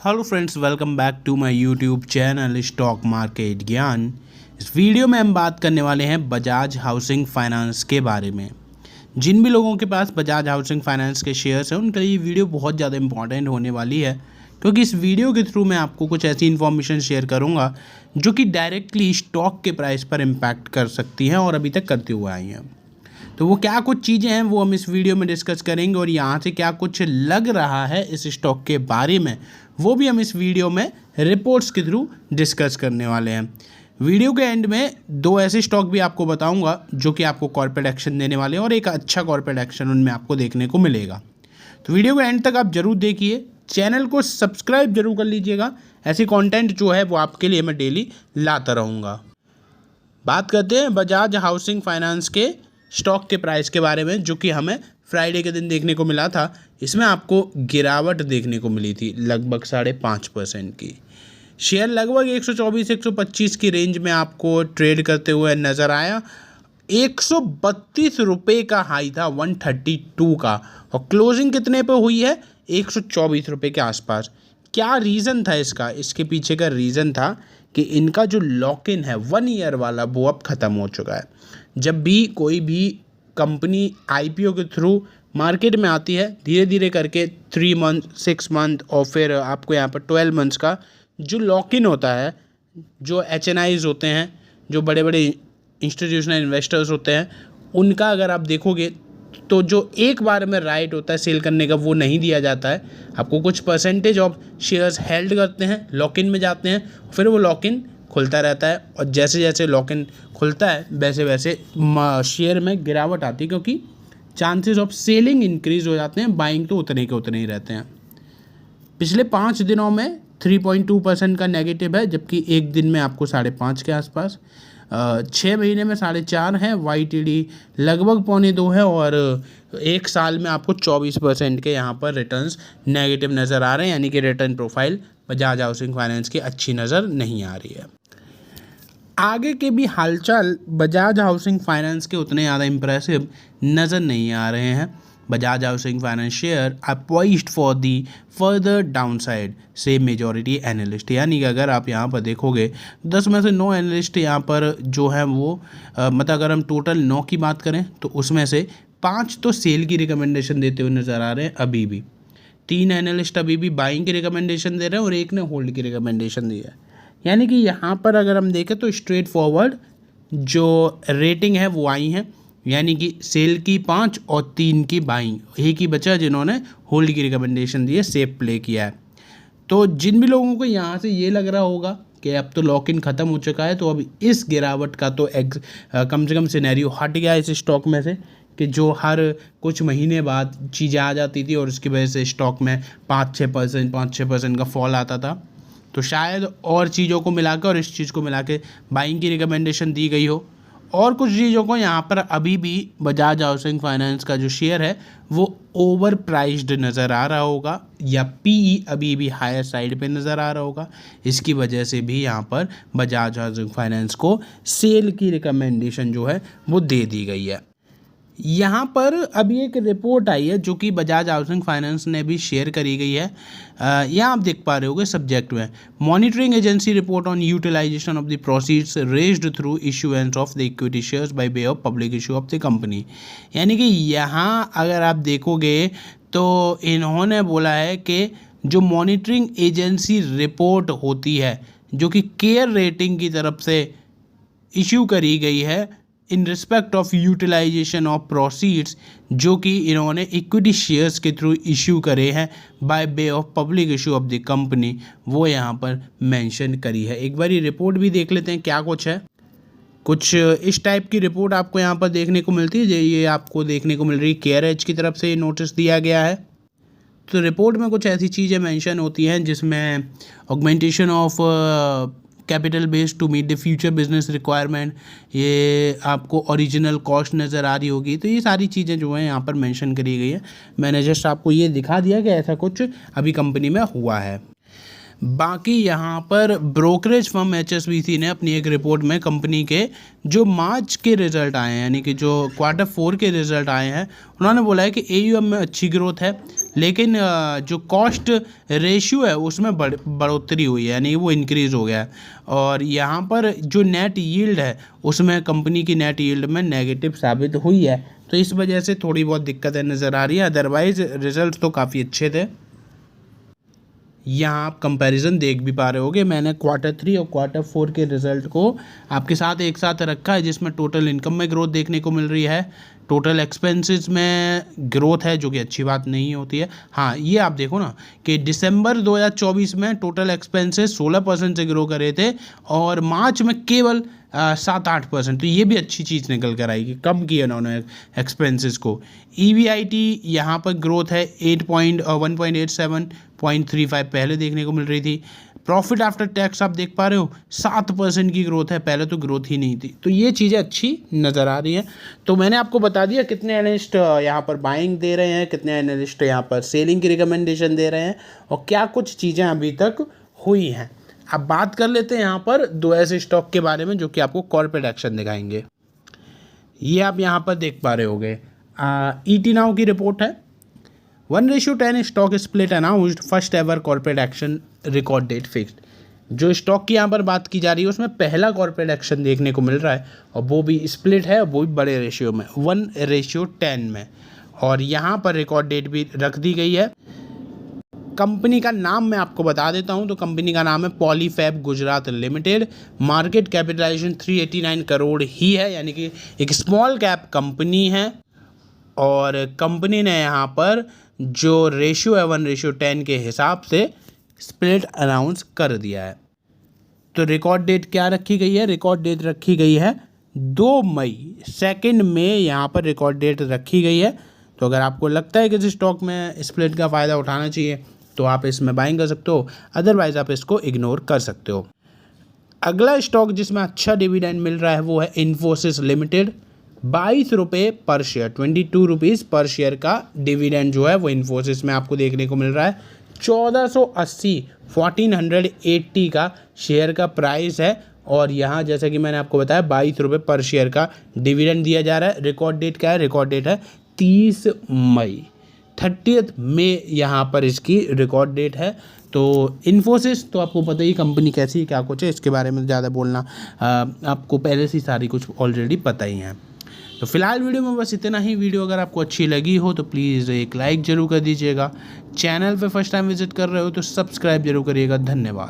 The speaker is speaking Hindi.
Hello friends, welcome back to my YouTube channel stock market ज्ञान। इस वीडियो में हम बात करने वाले हैं बजाज हाउसिंग फाइनेंस के बारे में। जिन भी लोगों के पास बजाज हाउसिंग फाइनेंस के शेयर्स हैं उनके लिए ये वीडियो बहुत ज़्यादा इंपॉर्टेंट होने वाली है, क्योंकि इस वीडियो के थ्रू मैं आपको कुछ ऐसी इन्फॉर्मेशन शेयर करूँगा जो कि डायरेक्टली स्टॉक के प्राइस पर इम्पैक्ट कर सकती हैं और अभी तक करते हुए आई हैं। तो वो क्या कुछ चीज़ें हैं वो हम इस वीडियो में डिस्कस करेंगे, और यहाँ से क्या कुछ लग रहा है इस स्टॉक के बारे में वो भी हम इस वीडियो में रिपोर्ट्स के थ्रू डिस्कस करने वाले हैं। वीडियो के एंड में दो ऐसे स्टॉक भी आपको बताऊंगा जो कि आपको कॉर्पोरेट एक्शन देने वाले हैं, और एक अच्छा कॉर्पोरेट एक्शन उनमें आपको देखने को मिलेगा। तो वीडियो के एंड तक आप जरूर देखिए, चैनल को सब्सक्राइब जरूर कर लीजिएगा। ऐसी कंटेंट जो है वो आपके लिए मैं डेली लाता रहूँगा। बात करते हैं बजाज हाउसिंग फाइनेंस के स्टॉक के प्राइस के बारे में, जो कि हमें फ्राइडे के दिन देखने को मिला था। इसमें आपको गिरावट देखने को मिली थी लगभग 5.5% की। शेयर लगभग 124-125 की रेंज में आपको ट्रेड करते हुए नज़र आया। 132 रुपये का हाई था 132 का, और क्लोजिंग कितने पे हुई है? 124 रुपये के आसपास। क्या रीज़न था इसका? इसके पीछे का रीज़न था कि इनका जो लॉक इन है 1 ईयर वाला वो अब ख़त्म हो चुका है। जब भी कोई भी कंपनी आईपीओ के थ्रू मार्केट में आती है, धीरे धीरे करके 3 मंथ 6 मंथ और फिर आपको यहाँ पर 12 मंथ्स का जो लॉक इन होता है, जो HNIs होते हैं, जो बड़े बड़े इंस्टीट्यूशनल इन्वेस्टर्स होते हैं, उनका अगर आप देखोगे तो जो एक बार में राइट होता है सेल करने का वो नहीं दिया जाता है। आपको कुछ परसेंटेज ऑफ शेयर्स हेल्ड करते हैं, लॉक इन में जाते हैं, फिर वो लॉक इन खुलता रहता है, और जैसे जैसे लॉक इन खुलता है वैसे वैसे शेयर में गिरावट आती है, क्योंकि चांसेस ऑफ सेलिंग इंक्रीज हो जाते हैं, बाइंग तो उतने के उतने ही रहते हैं। पिछले 5 दिनों में 3.2% का नेगेटिव है, जबकि एक दिन में आपको 5.5 के आसपास। 6 महीने में 4.5 है, YTD लगभग 2.25 है, और एक साल में आपको 24% के यहाँ पर रिटर्न्स नेगेटिव नज़र आ रहे हैं। यानी कि return profile Bajaj housing finance की अच्छी नज़र नहीं आ रही है। आगे के भी हालचाल बजाज हाउसिंग फाइनेंस के उतने ज़्यादा इंप्रेसिव नज़र नहीं आ रहे हैं। Bajaj housing finance share are poised for the further downside से मेजॉरिटी एनालिस्ट। यानी कि अगर आप यहाँ पर देखोगे 10 में से 9 एनालिस्ट यहाँ पर जो है वो मतलब अगर हम टोटल 9 की बात करें तो उसमें से 5 तो सेल की रिकमेंडेशन देते हुए नज़र आ रहे हैं। अभी भी 3 एनालिस्ट अभी भी बाइंग की रिकमेंडेशन दे रहे हैं, और एक ने होल्ड की रिकमेंडेशन दी है। यानी कि यहाँ पर अगर हम देखें तो स्ट्रेट फॉरवर्ड जो रेटिंग है वो आई है, यानी कि सेल की 5 और 3 की बाइंग। एक ही बचा जिन्होंने होल्ड की रिकमेंडेशन दी है, सेफ प्ले किया है। तो जिन भी लोगों को यहाँ से ये लग रहा होगा कि अब तो लॉक इन ख़त्म हो चुका है, तो अब इस गिरावट का तो कम से कम सिनेरियो हट गया इस स्टॉक में से, कि जो हर कुछ महीने बाद चीज़ें आ जाती थी और उसकी वजह से स्टॉक में 5-6% का फॉल आता था। तो शायद और चीज़ों को मिलाकर और इस चीज़ को मिला के बाइंग की रिकमेंडेशन दी गई हो, और कुछ चीज़ों को यहाँ पर अभी भी बजाज हाउसिंग फाइनेंस का जो शेयर है वो ओवर प्राइस्ड नज़र आ रहा होगा, या PE अभी भी हायर साइड पे नज़र आ रहा होगा। इसकी वजह से भी यहाँ पर बजाज हाउसिंग फाइनेंस को सेल की रिकमेंडेशन जो है वो दे दी गई है। यहाँ पर अभी एक रिपोर्ट आई है जो कि बजाज हाउसिंग फाइनेंस ने भी शेयर करी गई है। यहाँ आप देख पा रहे होगे सब्जेक्ट में, monitoring agency report on utilization of the proceeds raised through issuance of the equity shares by way of public issue of the company. यानी कि यहाँ अगर आप देखोगे तो इन्होंने बोला है कि जो मॉनिटरिंग एजेंसी रिपोर्ट होती है, जो कि केयर रेटिंग की तरफ से इशू करी गई है in respect of utilization of proceeds, जो कि इन्होंने इक्विटी शेयर्स के थ्रू इशू करे हैं by way of public issue of the company, वो यहाँ पर मेंशन करी है। एक बार ये रिपोर्ट भी देख लेते हैं क्या कुछ है। कुछ इस टाइप की रिपोर्ट आपको यहाँ पर देखने को मिलती है। ये आपको देखने को मिल रही है केयर एज की तरफ से नोटिस दिया गया है। तो रिपोर्ट में कुछ ऐसी चीज़ें मेंशन होती हैं जिसमें augmentation of capital base to meet the future business requirement, ये आपको ओरिजिनल कॉस्ट नज़र आ रही होगी। तो ये सारी चीज़ें जो हैं यहाँ पर मेंशन करी गई है। मैंने जस्ट आपको ये दिखा दिया कि ऐसा कुछ अभी कंपनी में हुआ है। बाकी यहाँ पर ब्रोकरेज फर्म HSBC ने अपनी एक रिपोर्ट में कंपनी के जो मार्च के रिज़ल्ट आए हैं, यानी कि जो Q4 के रिज़ल्ट आए हैं, उन्होंने बोला है कि AUM में अच्छी ग्रोथ है, लेकिन जो कॉस्ट रेशियो है उसमें बढ़ोतरी हुई है, यानी वो इंक्रीज़ हो गया है। और यहाँ पर जो नेट यील्ड है उसमें कंपनी की नेट यील्ड में नेगेटिव साबित हुई है, तो इस वजह से थोड़ी बहुत दिक्कतें नज़र आ रही है। अदरवाइज़ रिजल्ट तो काफ़ी अच्छे थे। यहाँ आप कंपैरिजन देख भी पा रहे होगे, मैंने Q3 और Q4 के रिज़ल्ट को आपके साथ एक साथ रखा है, जिसमें टोटल इनकम में ग्रोथ देखने को मिल रही है, टोटल एक्सपेंसेस में ग्रोथ है, जो कि अच्छी बात नहीं होती है। हाँ, ये आप देखो ना कि दिसंबर 2024 में टोटल एक्सपेंसेस 16% से ग्रो करे थे और मार्च में केवल 7-8%, तो ये भी अच्छी चीज़ निकल कर आएगी, कम किया उन्होंने एक्सपेंसेस को। EBIT यहाँ पर ग्रोथ है 1.87.35 पहले देखने को मिल रही थी। प्रॉफिट आफ्टर टैक्स आप देख पा रहे हो 7% की ग्रोथ है, पहले तो ग्रोथ ही नहीं थी, तो ये चीज़ें अच्छी नज़र आ रही हैं। तो मैंने आपको बता दिया कितने एनालिस्ट यहाँ पर बाइंग दे रहे हैं, कितने एनालिस्ट यहाँ पर सेलिंग की रिकमेंडेशन दे रहे हैं और क्या कुछ चीज़ें अभी तक हुई हैं। अब बात कर लेते हैं यहाँ पर दो ऐसे स्टॉक के बारे में जो कि आपको कॉर्पोरेट एक्शन दिखाएंगे। ये आप यहाँ पर देख पा रहे होगे, ET नाउ की रिपोर्ट है, 1:10 stock split announced, first ever corporate action, record date fixed. जो स्टॉक की यहाँ पर बात की जा रही है उसमें पहला कॉर्पोरेट एक्शन देखने को मिल रहा है और वो भी स्प्लिट है, वो भी बड़े रेशियो में 1:10 में, और यहाँ पर रिकॉर्ड डेट भी रख दी गई है। कंपनी का नाम मैं आपको बता देता हूं, तो कंपनी का नाम है Polyfab Gujarat limited. Market capitalization 389 crore ही है, यानी कि एक स्मॉल कैप कंपनी है और कंपनी ने यहाँ पर जो रेशियो है 1:10 के हिसाब से स्प्लिट अनाउंस कर दिया है। तो रिकॉर्ड डेट क्या रखी गई है? रिकॉर्ड डेट रखी गई है 2 मई, 2 मई यहाँ पर रिकॉर्ड डेट रखी गई है। तो अगर आपको लगता है कि इस स्टॉक में स्प्लिट का फ़ायदा उठाना चाहिए तो आप इसमें बाइंग कर सकते हो, अदरवाइज़ आप इसको इग्नोर कर सकते हो। अगला स्टॉक जिसमें अच्छा डिविडेंड मिल रहा है वो है इन्फोसिस लिमिटेड। 22 रुपये पर शेयर, 22 रुपीज़ पर शेयर का डिविडेंड जो है वो इन्फोसिस में आपको देखने को मिल रहा है। 1480 का शेयर का प्राइस है और यहाँ जैसा कि मैंने आपको बताया 22 रुपये पर शेयर का डिविडेंड दिया जा रहा है। रिकॉर्ड डेट क्या है? रिकॉर्ड डेट है 30 मई, 30 मई यहाँ पर इसकी रिकॉर्ड डेट है। तो इन्फोसिस तो आपको पता ही कंपनी कैसी है, क्या कुछ है, इसके बारे में ज़्यादा बोलना आपको पहले से सारी कुछ ऑलरेडी पता ही है। तो फिलहाल वीडियो में बस इतना ही। वीडियो अगर आपको अच्छी लगी हो तो प्लीज़ एक लाइक ज़रूर कर दीजिएगा। चैनल पे फर्स्ट टाइम विजिट कर रहे हो तो सब्सक्राइब जरूर करिएगा। धन्यवाद।